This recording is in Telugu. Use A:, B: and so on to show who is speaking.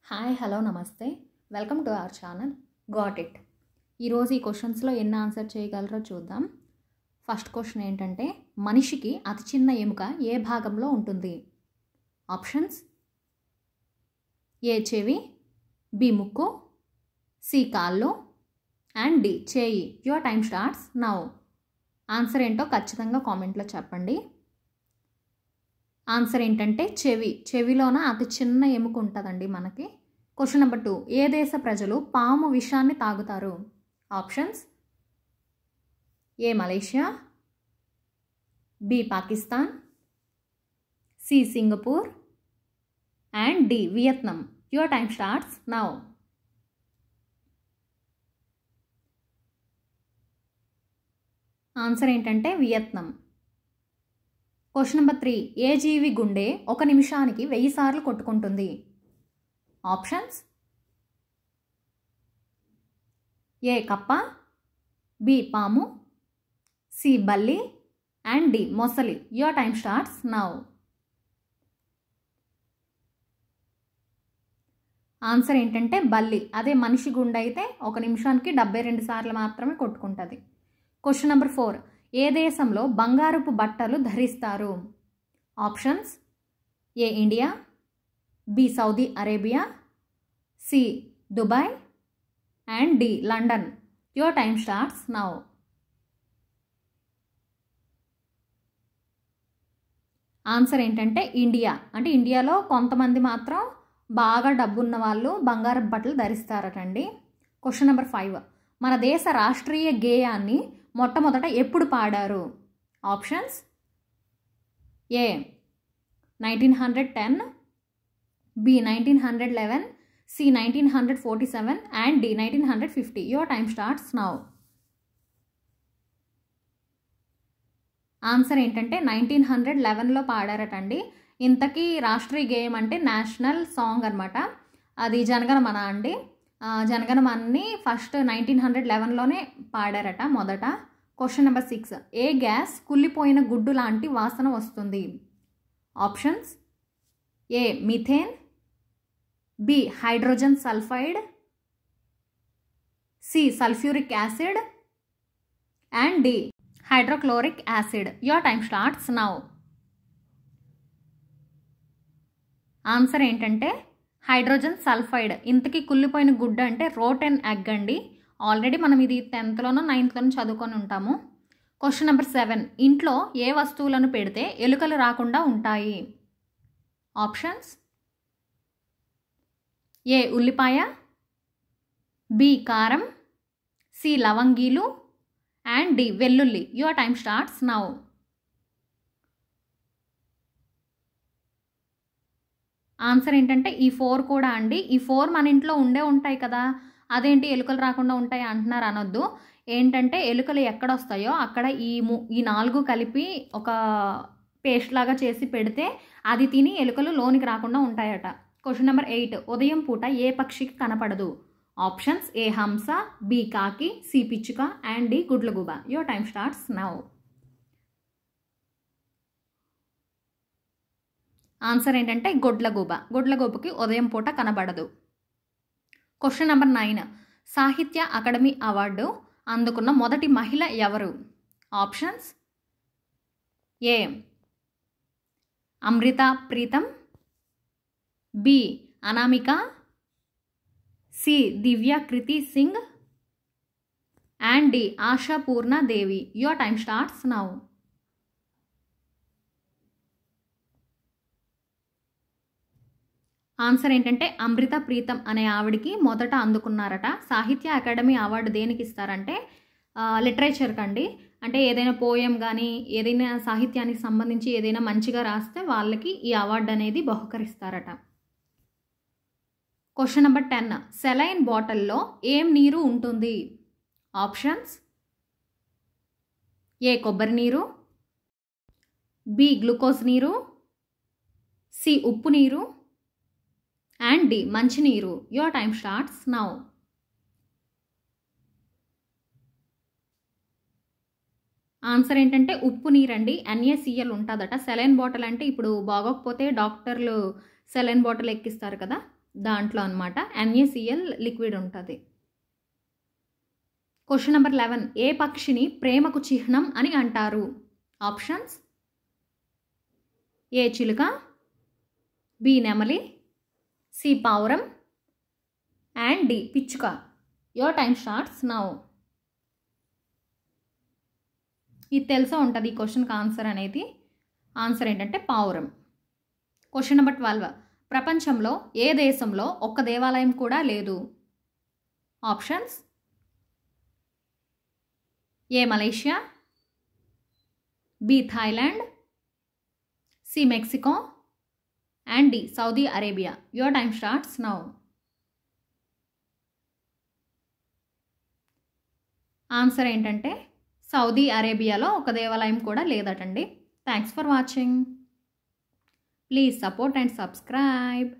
A: హాయ్ హలో నమస్తే welcome to our channel got it. ఈరోజు ఈ క్వశ్చన్స్లో ఎన్ని ఆన్సర్ చేయగలరో చూద్దాం. ఫస్ట్ క్వశ్చన్ ఏంటంటే, మనిషికి అతి చిన్న ఎముక ఏ భాగంలో ఉంటుంది? ఆప్షన్స్: ఏ చెవి, బి ముక్కు, సి కాళ్ళు అండ్ డి చేయి. Your time starts now. Answer ఏంటో ఖచ్చితంగా కామెంట్లో చెప్పండి. ఆన్సర్ ఏంటంటే చెవిలోన అతి చిన్న ఎముక ఉంటుందండి మనకి. క్వశ్చన్ నెంబర్ 2, ఏ దేశ ప్రజలు పాము విషాన్ని తాగుతారు? Options: A Malaysia, B Pakistan, C Singapore and D Vietnam. Your time starts now. Answer ఏంటంటే వియత్నాం. క్వశ్చన్ నెంబర్ 3, ఏ జీవి గుండె 1 నిమిషానికి 1000 సార్లు కొట్టుకుంటుంది? ఆప్షన్స్: ఏ కప్ప, బి పాము, సి బల్లి అండ్ డి మొసలి. Your time starts now. Answer ఏంటంటే బల్లి. అదే మనిషి గుండె అయితే 1 నిమిషానికి 72 సార్లు మాత్రమే కొట్టుకుంటుంది. క్వశ్చన్ నెంబర్ 4, ఏ దేశంలో బంగారపు బట్టలు ధరిస్తారు? Options: A India, B Saudi Arabia, C Dubai and D London. Your time starts now. Answer ఏంటంటే ఇండియా. అంటే ఇండియాలో కొంతమంది మాత్రం బాగా డబ్బున్న వాళ్ళు బంగారపు బట్టలు ధరిస్తారటండి. క్వశ్చన్ నెంబర్ 5, మన దేశ రాష్ట్రీయ గేయాన్ని మొట్టమొదట ఎప్పుడు పాడారు? Options: A 1910, B 1911, C 1947 and D 1950. Your time starts now. Answer ఏంటంటే 1911లో పాడారటండి. ఇంతకీ రాష్ట్రీయ గేయం అంటే నేషనల్ సాంగ్ అనమాట. అది జనగణమన అండి. జనగణమన్ని ఫస్ట్ 1911లోనే పాడారట మొదట. క్వశ్చన్ నెంబర్ 6, ఏ గ్యాస్ కుళ్ళిపోయిన గుడ్డు లాంటి వాసన వస్తుంది? Options: A methane, B hydrogen sulphide, C sulphuric acid and D hydrochloric acid. Your time starts now. Answer ఏంటంటే హైడ్రోజన్ సల్ఫైడ్. ఇంతకీ కుళ్ళిపోయిన గుడ్డు అంటే రోటెన్ ఎగ్ అండి. ఆల్రెడీ మనం ఇది 10th లోనో 9th లోనో చదువుకొని ఉంటాము. క్వశ్చన్ నెంబర్ 7, ఇంట్లో ఏ వస్తువులను పెడితే ఎలుకలు రాకుండా ఉంటాయి? ఆప్షన్స్: ఏ ఉల్లిపాయ, బి కారం, సి లవంగీలు అండ్ డి వెల్లుల్లి. Your time starts now. Answer ఏంటంటే ఈ 4 కూడా అండి. ఈ 4 మన ఇంట్లో ఉంటాయి కదా, అదేంటి ఎలుకలు రాకుండా ఉంటాయి అంటున్నారు అనొద్దు. ఏంటంటే ఎలుకలు ఎక్కడ వస్తాయో అక్కడ ఈ 4 కలిపి ఒక పేస్ట్ లాగా చేసి పెడితే అది తిని ఎలుకలు లోనికి రాకుండా ఉంటాయట. క్వశ్చన్ నెంబర్ 8, ఉదయం పూట ఏ పక్షికి కనపడదు? ఆప్షన్స్: ఏ హంస, బి కాకి, సి పిచ్చుక అండ్ డి గుడ్లగూబ. Your time starts now. Answer ఏంటంటే గుడ్లగూబకి ఉదయం పూట కనబడదు. క్వశ్చన్ నెంబర్ 9, సాహిత్య అకాడమీ అవార్డు అందుకున్న మొదటి మహిళ ఎవరు? Options: A Amrita Pritam, B Anamika, C Divya Kriti Singh and D Ashapurna Devi. Your time starts now. Answer ఏంటంటే అమృత ప్రీతం అనే ఆవిడికి మొదట అందుకున్నారట. సాహిత్య అకాడమీ అవార్డు దేనికి ఇస్తారంటే లిటరేచర్ కండి. అంటే ఏదైనా పోయం కానీ ఏదైనా సాహిత్యానికి సంబంధించి ఏదైనా మంచిగా రాస్తే వాళ్ళకి ఈ అవార్డు అనేది బహుకరిస్తారట. క్వశ్చన్ నెంబర్ 10, సెలైన్ బాటిల్లో ఏం నీరు ఉంటుంది? ఆప్షన్స్: ఏ కొబ్బరి నీరు, బి గ్లూకోజ్ నీరు, సి ఉప్పు నీరు అండ్ డి మంచినీరు. Your time starts now. Answer ఏంటంటే ఉప్పు నీరండి. NaCl ఉంటుందట. సెలైన్ బాటిల్ అంటే ఇప్పుడు బాగోకపోతే డాక్టర్లు సెలైన్ బాటిల్ ఎక్కిస్తారు కదా, దాంట్లో అనమాట NaCl లిక్విడ్ ఉంటుంది. Question number 11. ఏ పక్షిని ప్రేమకు చిహ్నం అని అంటారు? ఆప్షన్స్: ఏ చిలుక, బి నెమలి, సి పావురం అండ్ డి పిచ్చుక. Your time starts now. ఇది తెలిసే ఉంటుంది ఈ క్వశ్చన్కి ఆన్సర్ అనేది. ఆన్సర్ ఏంటంటే పావురం. Question number 12. ప్రపంచంలో ఏ దేశంలో ఒక్క దేవాలయం కూడా లేదు? Options: A Malaysia, B Thailand, C Mexico and D Saudi Arabia. Your time starts now. Answer ఏంటంటే సౌదీ అరేబియాలో ఒక దేవాలయం కూడా లేదటండి. Thanks for watching. Please support and subscribe.